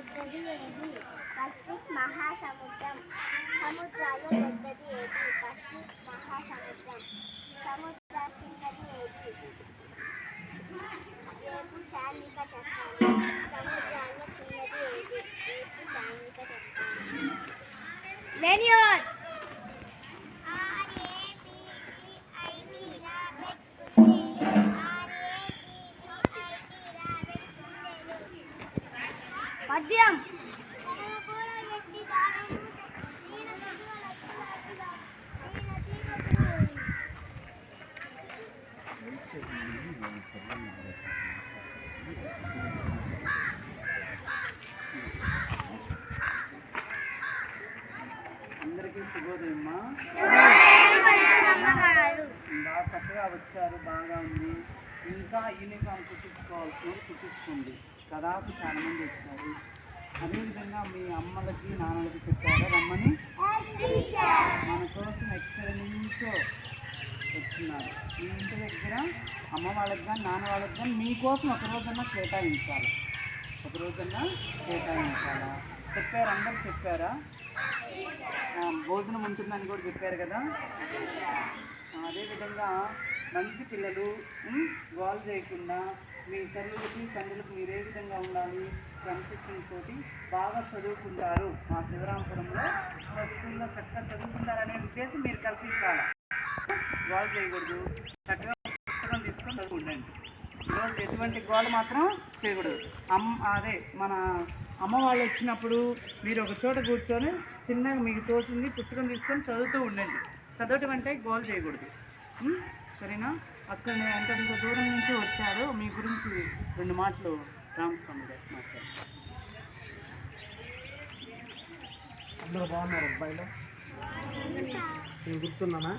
పెద్దది ఏది? పసిఫిక్ మహాసముద్రం. సముద్రాల్లో పెద్దది ఏది? పసిఫిక్ మహాసముద్రం. సముద్రం చిన్నది ఏది? రేపు సైనిక చట్టాలు. సముద్రాల్లో చిన్నది ఏది? రేపు సైనిక చట్టాలు. లేనియోర్ పద్యం. అందరికీ శుభోదయమ్మా. బాగా చక్కగా వచ్చారు, బాగా ఉంది. ఇంకా యూనిఫామ్ కుట్టించుకోవాల్సిన కుట్టించుకోండి. దాదాపు చాలా మంది వచ్చారు. అదేవిధంగా మీ అమ్మలకి నాన్నలకి చెప్పారా రమ్మని? మన కోసం ఎక్కడి నుంచో వచ్చినారు. మీ ఇంటి దగ్గర అమ్మ వాళ్ళకి కానీ నాన్న వాళ్ళకి కానీ మీకోసం ఒకరోజన్నా కేటాయించాలి. చెప్పారు, అందరూ చెప్పారా? భోజనం ఉంటుందని కూడా చెప్పారు కదా. అదేవిధంగా మంచి పిల్లలు గోల్ చేయకుండా మీ తల్లులకి తండ్రులకు మీరు ఏ విధంగా ఉండాలి క్రమశిక్షణతో బాగా చదువుకుంటారు. మా శివరాంపురంలో స్కూల్లో చక్కగా చదువుకుంటారనే ఉద్దేశం మీరు కల్పించాలి. గోల్ చేయకూడదు, చక్కగా పుస్తకం తీసుకొని చదువుకుండండి. ఈరోజు ఎటువంటి గోల్ మాత్రం చేయకూడదు. మన అమ్మ వాళ్ళు వచ్చినప్పుడు మీరు ఒక చోట కూర్చొని చిన్నగా మీకు తోచింది పుస్తకం తీసుకొని చదువుతూ ఉండండి. చదవటం అంటే గోల్ చేయకూడదు. సరేనా? అక్కడ అంటే ఇంత దూరం నుంచి వచ్చారు. మీ గురించి 2 మాటలు రామస్వామి గారు మాట్లాడారు. అందరూ బాగున్నారు. అబ్బాయిలో నేను గుర్తున్నానా?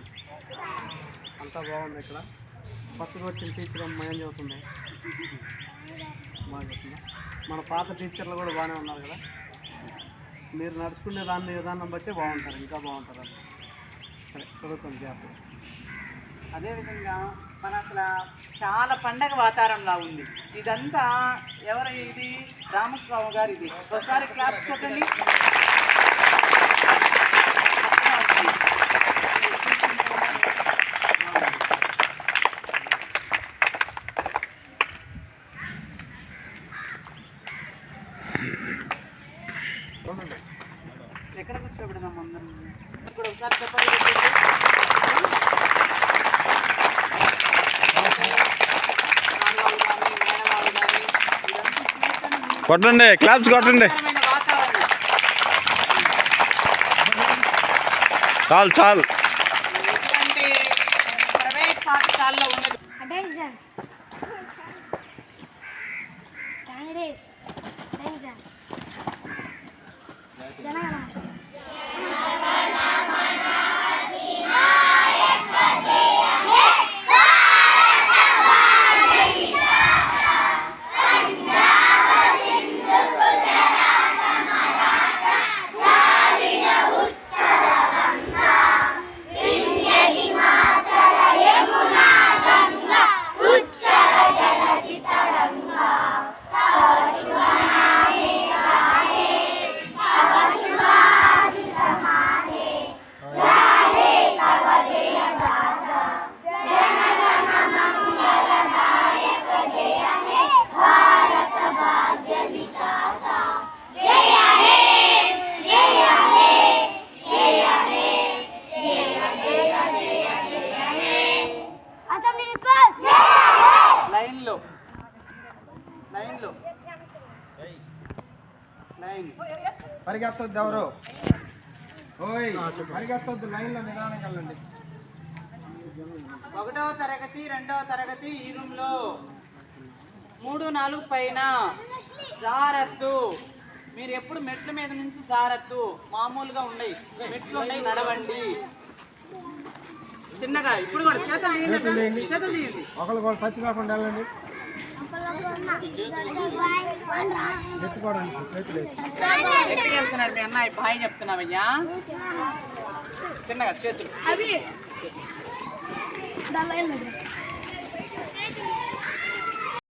అంతా బాగుంది. ఇక్కడ కొత్తగా వచ్చిన టీచర్ అమ్మ ఏం చదువుతుంది? బాగా చెప్తున్నా. మన పాత టీచర్లు కూడా బాగానే ఉన్నారు కదా. మీరు నడుచుకునే విధానం బట్టి బాగుంటారు, ఇంకా బాగుంటారు. సరే, చదువుకోండి జాగ్రత్త. అదేవిధంగా మన అసలు చాలా పండగ వాతావరణంలా ఉంది. ఇదంతా ఎవరు? ఇది రామస్వామి గారు. ఇది ఒకసారి క్లాప్స్ కొట్టండి. ఎక్కడ కూర్చోబెడదాం అందరం కూడా ఒకసారి చెప్పండి. కొట్టండి, క్లాప్స్ కొట్టండి. చాలు. ప్రైవేట్ పాఠశాలలో ఉండదు. పరిగెత్తొద్దు ఎవరు. పరిగెత్తొద్దు, లైన్లో నిదానంగా వెళ్ళండి. 1వ తరగతి 2వ తరగతి ఈ రూమ్లో 3, 4 పైన జారద్దు. మీరు ఎప్పుడు మెట్ల మీద నుంచి జారద్దు. మామూలుగా ఉండయి మెట్లు ఉన్నాయి, నడవండి చిన్నగా. ఇప్పుడు కూడా చేతులు తీయండి. ఒకరు టచ్ కాకుండా వెళ్ళండి. ఎక్కడికి వెళ్తున్నారు మీ అన్నయ్య? బాయ్ చెప్తున్నావయ్యా. చిన్నగా చేతులు.